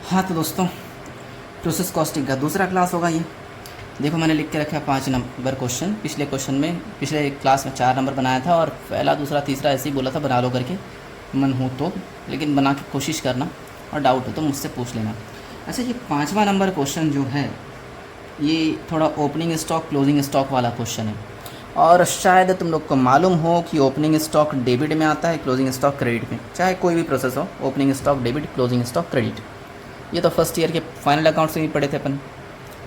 हाँ तो दोस्तों, प्रोसेस कॉस्टिंग का दूसरा क्लास होगा ये। देखो मैंने लिख के रखा है 5 नंबर क्वेश्चन। पिछले क्लास में 4 नंबर बनाया था और पहला दूसरा तीसरा ऐसे ही बोला था बना लो करके, मन हो तो, लेकिन बना के कोशिश करना और डाउट हो तो मुझसे पूछ लेना। अच्छा, ये 5वां नंबर क्वेश्चन जो है ये थोड़ा ओपनिंग स्टॉक क्लोजिंग स्टॉक वाला क्वेश्चन है, और शायद तुम लोग को मालूम हो कि ओपनिंग स्टॉक डेबिट में आता है, क्लोजिंग स्टॉक क्रेडिट में। चाहे कोई भी प्रोसेस हो, opening stock debit, closing stock credit. ये तो फर्स्ट ईयर के फाइनल अकाउंट से भी पढ़े थे अपन।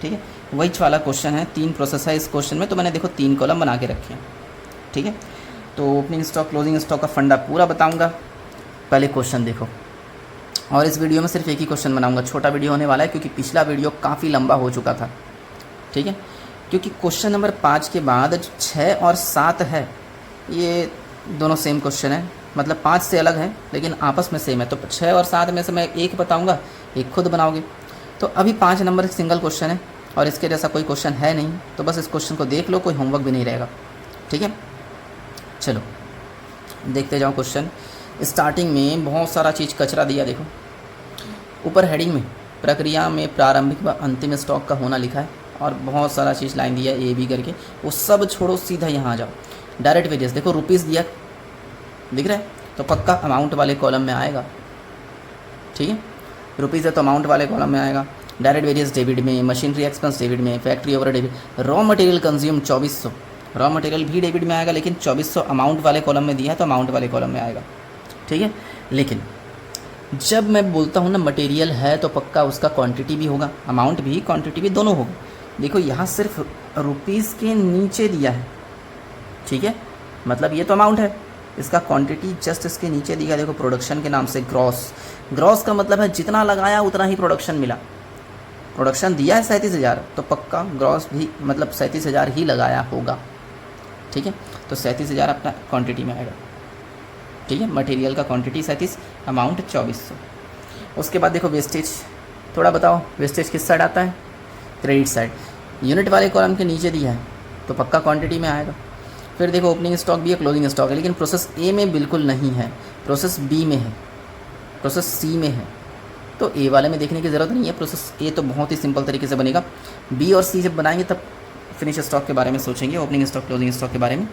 ठीक है, वही वाला क्वेश्चन है। 3 प्रोसेस है इस क्वेश्चन में, तो मैंने देखो 3 कॉलम बना के रखे हैं। ठीक है, तो ओपनिंग स्टॉक क्लोजिंग स्टॉक का फंडा पूरा बताऊंगा। पहले क्वेश्चन देखो, और इस वीडियो में सिर्फ एक ही क्वेश्चन बनाऊंगा। छोटा वीडियो होने वाला है क्योंकि पिछला वीडियो काफ़ी लंबा हो चुका था। ठीक है, क्योंकि क्वेश्चन नंबर 5 के बाद 6 और 7 है, ये दोनों सेम क्वेश्चन है, मतलब 5 से अलग है लेकिन आपस में सेम है। तो 6 और 7 में से मैं एक बताऊंगा, एक खुद बनाओगे। तो अभी 5 नंबर सिंगल क्वेश्चन है और इसके जैसा कोई क्वेश्चन है नहीं, तो बस इस क्वेश्चन को देख लो, कोई होमवर्क भी नहीं रहेगा। ठीक है, चलो देखते जाओ क्वेश्चन। स्टार्टिंग में बहुत सारा चीज़ कचरा दिया। देखो ऊपर हेडिंग में प्रक्रिया में प्रारंभिक व अंतिम स्टॉक का होना लिखा है, और बहुत सारा चीज़ लाइन दिया ए बी करके, वो सब छोड़ो, सीधा यहाँ आ जाओ। डायरेक्ट वेजेस देखो, रुपीज़ दिया दिख रहा है, तो पक्का अमाउंट वाले कॉलम में आएगा। ठीक है, रुपीज़ है तो अमाउंट वाले कॉलम में आएगा। डायरेक्ट वेजेस डेबिट में, मशीनरी एक्सपेंस डेबिट में, factory over debit, raw material consume 2400, raw material भी डेबिट में आएगा, लेकिन 2400 अमाउंट वाले कॉलम में दिया है तो अमाउंट वाले कॉलम में आएगा। ठीक है, लेकिन जब मैं बोलता हूँ ना मटेरियल है तो पक्का उसका क्वांटिटी भी होगा, अमाउंट भी क्वांटिटी भी दोनों होगा। देखो यहाँ सिर्फ रुपीज़ के नीचे दिया है। ठीक है, मतलब ये तो अमाउंट है, इसका क्वांटिटी जस्ट इसके नीचे दिया। देखो प्रोडक्शन के नाम से ग्रॉस, ग्रॉस का मतलब है जितना लगाया उतना ही प्रोडक्शन मिला। प्रोडक्शन दिया है 37,000, तो पक्का ग्रॉस भी मतलब 37,000 ही लगाया होगा। ठीक है, तो 37,000 अपना क्वांटिटी में आएगा। ठीक है, मटेरियल का क्वांटिटी 37, अमाउंट 2400। उसके बाद देखो वेस्टेज, थोड़ा बताओ वेस्टेज किस साइड आता है, क्रेडिट साइड। यूनिट वाले कॉलम के नीचे दिया है तो पक्का क्वांटिटी में आएगा। फिर देखो ओपनिंग स्टॉक भी है, क्लोजिंग स्टॉक है, लेकिन प्रोसेस ए में बिल्कुल नहीं है, प्रोसेस बी में है, प्रोसेस सी में है, तो ए वाले में देखने की ज़रूरत नहीं है। प्रोसेस ए तो बहुत ही सिंपल तरीके से बनेगा। बी और सी जब बनाएंगे तब फिनिश स्टॉक के बारे में सोचेंगे, ओपनिंग स्टॉक क्लोजिंग स्टॉक के बारे में।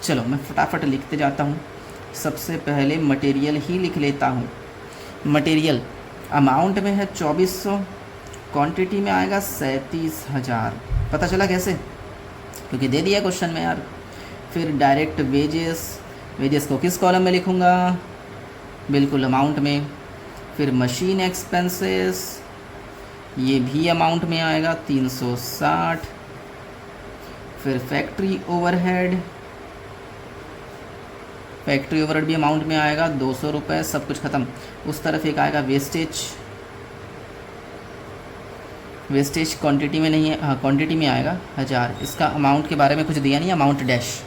चलो मैं फटाफट लिखते जाता हूँ। सबसे पहले मटेरियल ही लिख लेता हूँ। मटेरियल अमाउंट में है 2400, क्वांटिटी में आएगा 37,000। पता चला कैसे? क्योंकि दे दिया क्वेश्चन में यार। फिर डायरेक्ट वेजेस, वेजेस को किस कॉलम में लिखूँगा, बिल्कुल अमाउंट में। फिर मशीन एक्सपेंसेस, ये भी अमाउंट में आएगा 360। फिर फैक्ट्री ओवरहेड, फैक्ट्री ओवरहेड भी अमाउंट में आएगा 200 रुपये, सब कुछ ख़त्म। उस तरफ एक आएगा वेस्टेज, वेस्टेज क्वांटिटी में नहीं है, हाँ क्वांटिटी में आएगा 1000। इसका अमाउंट के बारे में कुछ दिया नहीं, अमाउंट डैश।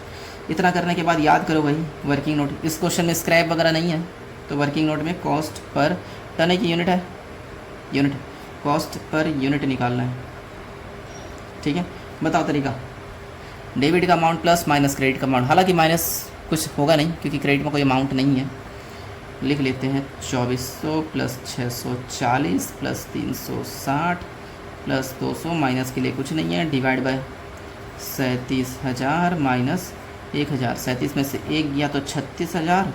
इतना करने के बाद याद करो भाई वर्किंग नोट। इस क्वेश्चन में स्क्रैप वगैरह नहीं है, तो वर्किंग नोट में कॉस्ट पर टन की यूनिट है, यूनिट कॉस्ट पर यूनिट निकालना है। ठीक है, बताओ तरीका। डेबिट का अमाउंट प्लस माइनस क्रेडिट का अमाउंट, हालांकि माइनस कुछ होगा नहीं क्योंकि क्रेडिट में कोई अमाउंट नहीं है। लिख लेते हैं 2400 प्लस 640 प्लस 360 प्लस 200, माइनस के लिए कुछ नहीं है, डिवाइड बाय 37,000 माइनस 1,000। 37 में से 1 गया तो 36,000,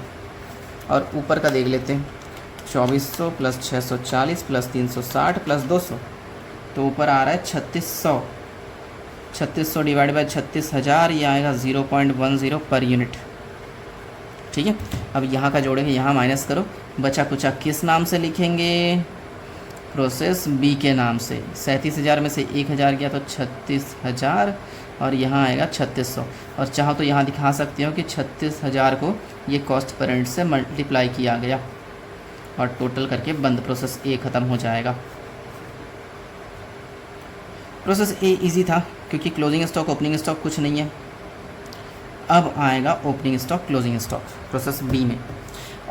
और ऊपर का देख लेते हैं 2400 प्लस 640 प्लस 360 प्लस 200, तो ऊपर आ रहा है 3600। 3600 डिवाइड बाय 36,000, ये आएगा 0.10 पर यूनिट। ठीक है, अब यहाँ का जोड़ेंगे, यहाँ माइनस करो, बचा कुचा किस नाम से लिखेंगे, प्रोसेस बी के नाम से। 37,000 में से 1,000 गया तो 36,000, और यहाँ आएगा 3600। और चाहो तो यहाँ दिखा सकते हो कि 36,000 को ये कॉस्ट पर यूनिट से मल्टीप्लाई किया गया, और टोटल करके बंद, प्रोसेस ए ख़त्म हो जाएगा। प्रोसेस ए इजी था क्योंकि क्लोजिंग स्टॉक ओपनिंग स्टॉक कुछ नहीं है। अब आएगा opening stock closing stock process B में,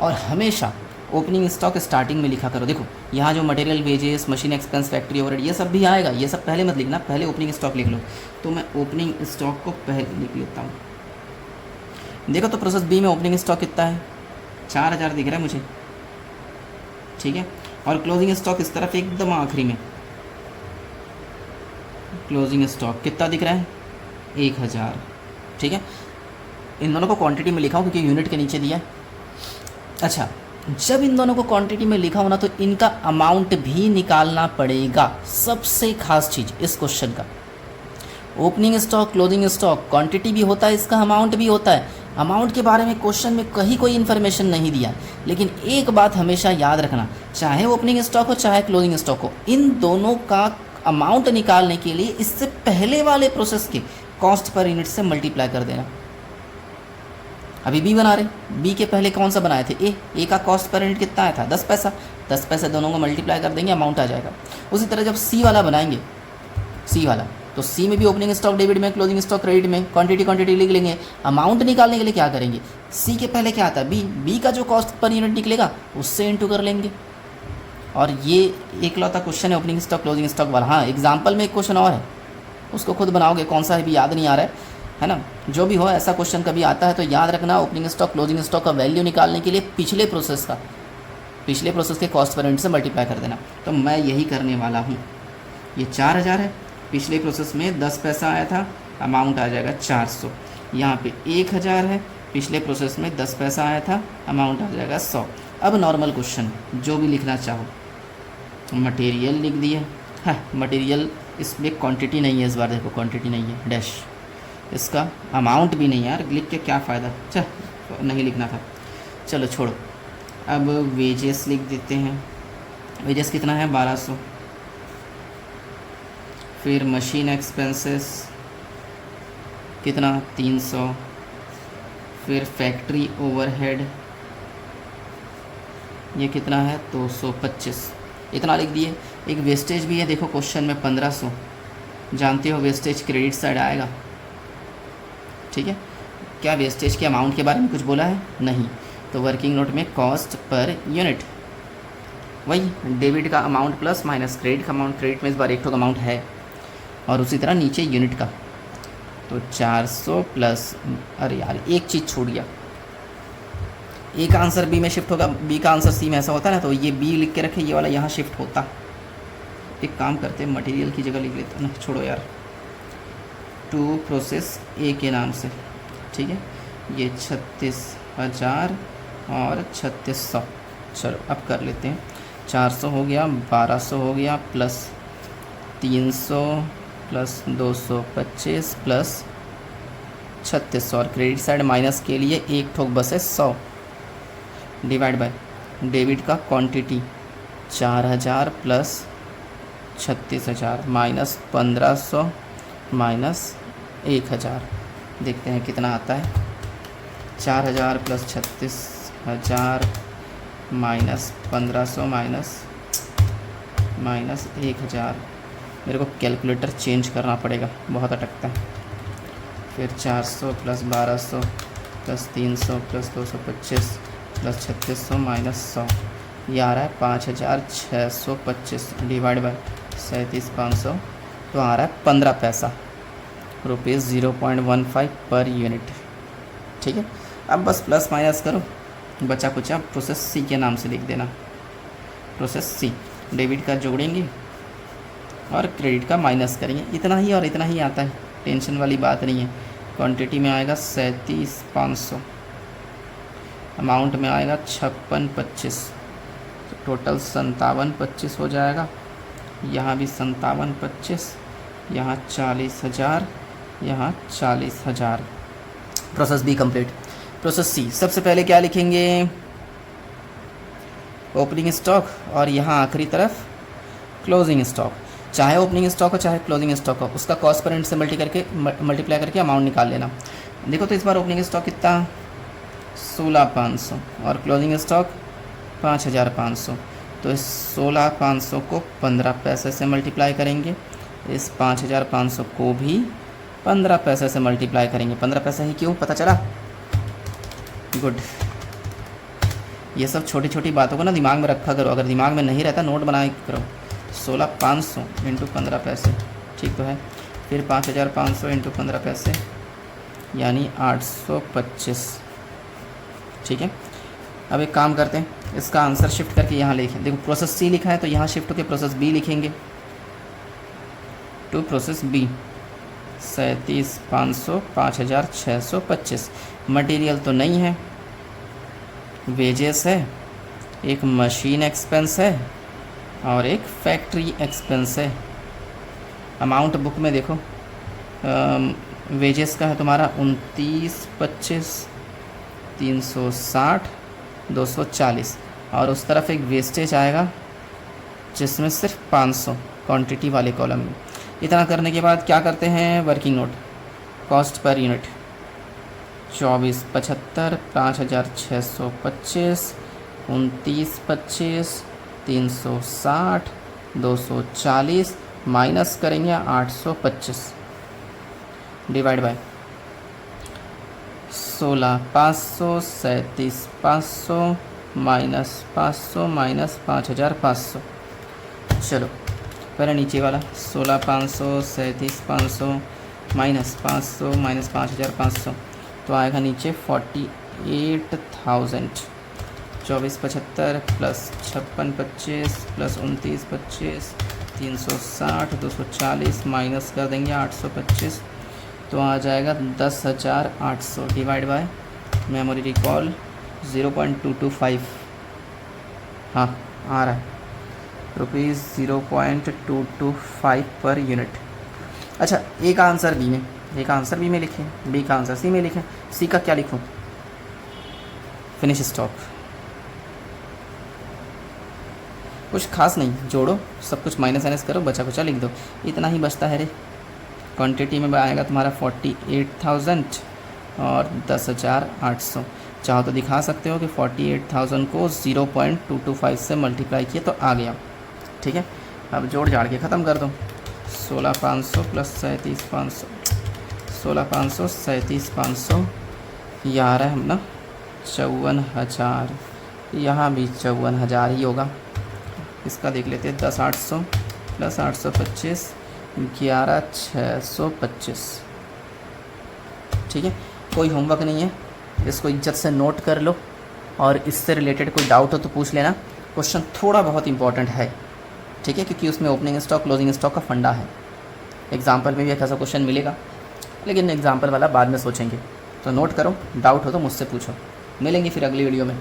और हमेशा ओपनिंग स्टॉक स्टार्टिंग में लिखा करो। देखो यहाँ जो material wages, machine expense, factory overhead, ये सब भी आएगा, ये सब पहले मत लिखना, पहले ओपनिंग स्टॉक लिख लो। तो मैं ओपनिंग स्टॉक को पहले लिख लेता हूँ। देखो तो प्रोसेस बी में ओपनिंग स्टॉक कितना है, 4,000 दिख रहा है मुझे। ठीक है। और क्लोजिंग स्टॉक इस तरफ एकदम आखिरी में, क्लोजिंग स्टॉक कितना दिख रहा है 1000, ठीक है। इन दोनों को क्वांटिटी में लिखा हूँ क्योंकि यूनिट के नीचे दिया है। अच्छा, जब इन दोनों को क्वांटिटी में लिखा हो ना तो इनका अमाउंट भी निकालना पड़ेगा। सबसे खास चीज़ इस क्वेश्चन का, opening stock closing stock quantity भी होता है, इसका अमाउंट भी होता है। अमाउंट के बारे में क्वेश्चन में कहीं कोई इन्फॉर्मेशन नहीं दिया, लेकिन एक बात हमेशा याद रखना, चाहे ओपनिंग स्टॉक हो चाहे क्लोजिंग स्टॉक हो, इन दोनों का अमाउंट निकालने के लिए इससे पहले वाले प्रोसेस के कॉस्ट पर यूनिट से मल्टीप्लाई कर देना। अभी बी बना रहे, बी के पहले कौन सा बनाए थे ए का कॉस्ट पर यूनिट कितना आया था 10 पैसा, 10 पैसे दोनों को मल्टीप्लाई कर देंगे, अमाउंट आ जाएगा। उसी तरह जब सी वाला बनाएंगे, सी वाला, तो सी में भी ओपनिंग स्टॉक डेबिट में, क्लोजिंग स्टॉक क्रेडिट में, क्वांटिटी लिख लेंगे। अमाउंट निकालने के लिए क्या करेंगे, सी के पहले क्या आता है बी का जो कॉस्ट पर यूनिट निकलेगा उससे इंटू कर लेंगे। और ये एकलौता क्वेश्चन है ओपनिंग स्टॉक क्लोजिंग स्टॉक वाला। हाँ, एग्जाम्पल में एक क्वेश्चन और है, उसको खुद बनाओगे, कौन सा है भी याद नहीं आ रहा है ना। जो भी हो, ऐसा क्वेश्चन कभी आता है तो याद रखना, ओपनिंग स्टॉक क्लोजिंग स्टॉक का वैल्यू निकालने के लिए पिछले प्रोसेस के कॉस्ट पर यूनिट से मल्टीप्लाई कर देना। तो मैं यही करने वाला हूँ। ये 4000 है, पिछले प्रोसेस में 10 पैसा आया था, अमाउंट आ जाएगा 400। यहाँ पे 1000 है, पिछले प्रोसेस में 10 पैसा आया था, अमाउंट आ जाएगा 100। अब नॉर्मल क्वेश्चन जो भी लिखना चाहो, मटेरियल लिख दिए। हाँ, मटेरियल, इसमें क्वांटिटी नहीं है इस बार, देखो क्वांटिटी नहीं है, डैश, इसका अमाउंट भी नहीं है यार, लिख के क्या फ़ायदा, चल नहीं लिखना था, चलो छोड़ो। अब वेजेस लिख देते हैं, वेजेस कितना है 1200। फिर मशीन एक्सपेंसेस कितना 300। फिर फैक्ट्री ओवरहेड ये कितना है 225, इतना लिख दिए। एक वेस्टेज भी है, देखो क्वेश्चन में 1500, जानते हो वेस्टेज क्रेडिट साइड आएगा, ठीक है। क्या वेस्टेज के अमाउंट के बारे में कुछ बोला है नहीं, तो वर्किंग नोट में कॉस्ट पर यूनिट, वही डेबिट का अमाउंट प्लस माइनस क्रेडिट का अमाउंट, क्रेडिट में इस बार एक ठोक अमाउंट है, और उसी तरह नीचे यूनिट का, तो 400 प्लस, अरे यार एक चीज़ छूट गया, ए का आंसर बी में शिफ्ट होगा, बी का आंसर सी में, ऐसा होता है ना, तो ये बी लिख के रखे, ये वाला यहाँ शिफ्ट होता। एक काम करते, मटेरियल की जगह लिख लेते हैं ना, छोड़ो यार, टू प्रोसेस ए के नाम से, ठीक है। ये 36,000 और 3600, चलो अब कर लेते हैं। 400 हो गया, 1200 हो गया, प्लस 300 प्लस 225 प्लस 3600, और क्रेडिट साइड माइनस के लिए एक ठोक बस है 100, डिवाइड बाय डेबिट का क्वांटिटी 4000 प्लस 36,000 माइनस 1500 माइनस 1000, देखते हैं कितना आता है। 4000 प्लस 36,000 माइनस 1500 माइनस 1000, मेरे को कैलकुलेटर चेंज करना पड़ेगा, बहुत अटकता है। फिर 400 plus 1200 plus 300 plus 225 plus 3600 minus 100, ये आ रहा है 5625 डिवाइड बाय 37,500, तो आ रहा है 15 पैसा, रुपीज़ 0.15 पर यूनिट, ठीक है। अब बस प्लस माइनस करो, बचा कुचा प्रोसेस सी के नाम से लिख देना, प्रोसेस सी, डेबिट का जोड़ेंगे और क्रेडिट का माइनस करेंगे, इतना ही और इतना ही आता है, टेंशन वाली बात नहीं है। क्वांटिटी में आएगा 37,500, अमाउंट में आएगा 5625, तो टोटल 5725 हो जाएगा। यहाँ भी 5725, यहाँ 40,000, यहाँ 40,000। Process B complete. Process C, सबसे पहले क्या लिखेंगे, ओपनिंग स्टॉक, और यहाँ आखिरी तरफ क्लोजिंग स्टॉक। चाहे ओपनिंग स्टॉक हो चाहे क्लोजिंग स्टॉक हो, उसका कॉस्ट पर यूनिट से मल्टीप्लाई करके अमाउंट निकाल लेना। देखो तो इस बार ओपनिंग स्टॉक कितना 16,500 और क्लोजिंग स्टॉक 5,500, तो इस 16,500 को 15 पैसे से मल्टीप्लाई करेंगे, इस 5,500 को भी 15 पैसे से मल्टीप्लाई करेंगे। 15 पैसे ही क्यों, पता चला, गुड। ये सब छोटी छोटी बातों को ना दिमाग में रखा करो, अगर दिमाग में नहीं रहता नोट बना करो। 16,500 इंटू 15 पैसे, ठीक तो है। फिर 5,500 इंटू 15 पैसे यानी 825, ठीक है। अब एक काम करते हैं, इसका आंसर शिफ्ट करके यहाँ लिखें। देखो प्रोसेस सी लिखा है तो यहाँ शिफ्ट होकर प्रोसेस बी लिखेंगे, टू प्रोसेस बी 37,500 5,625। मटेरियल तो नहीं है, वेजेस है, एक मशीन एक्सपेंस है और एक फैक्ट्री एक्सपेंस है। अमाउंट बुक में देखो वेजेस का है तुम्हारा 29,25 360 240 और उस तरफ एक वेस्टेज आएगा जिसमें सिर्फ 500 क्वांटिटी वाले कॉलम में। इतना करने के बाद क्या करते हैं, working note cost per unit 2475 5,625 2925 360 240 minus करेंगे 825 डिवाइड बाय 16,500 37,500 माइनस 500 माइनस 5,500। चलो पहले नीचे वाला 16,500 37,500 माइनस 500 माइनस 5,500 तो आएगा नीचे 48,000। 2475 प्लस 5625 प्लस 2925 360 240 माइनस कर देंगे 825 तो आ जाएगा 10,800 डिवाइड बाय मेमोरी रिकॉल 0.225। हाँ आ रहा है रुपीज़ 0.225 पर यूनिट। अच्छा ए का आंसर बी में, ए का आंसर बी में लिखें, बी का आंसर सी में लिखें, सी का क्या लिखूं, फिनिश स्टॉक। कुछ खास नहीं, जोड़ो सब कुछ माइनस माइनस करो, बचा कुचा लिख दो, इतना ही बचता है रे। क्वांटिटी में आएगा तुम्हारा 48,000 और 10,800। चाहो तो दिखा सकते हो कि 48,000 को 0.225 से मल्टीप्लाई किए तो आ गया। ठीक है, अब जोड़ जाड़ के ख़त्म कर दो। 16,500 प्लस 37,500 16,500 37,500 ये आ रहा है हम ना 54,000, यहाँ भी 54,000 ही होगा। इसका देख लेते हैं 10,800 प्लस 825 11,625। ठीक है, कोई होमवर्क नहीं है, इसको इज्जत से नोट कर लो और इससे रिलेटेड कोई डाउट हो तो पूछ लेना। क्वेश्चन थोड़ा बहुत इंपॉर्टेंट है, ठीक है, क्योंकि उसमें ओपनिंग स्टॉक क्लोजिंग स्टॉक का फंडा है। एग्जाम्पल में भी एक ऐसा क्वेश्चन मिलेगा, लेकिन एग्जाम्पल वाला बाद में सोचेंगे, तो नोट करो, डाउट हो तो मुझसे पूछो। मिलेंगे फिर अगली वीडियो में।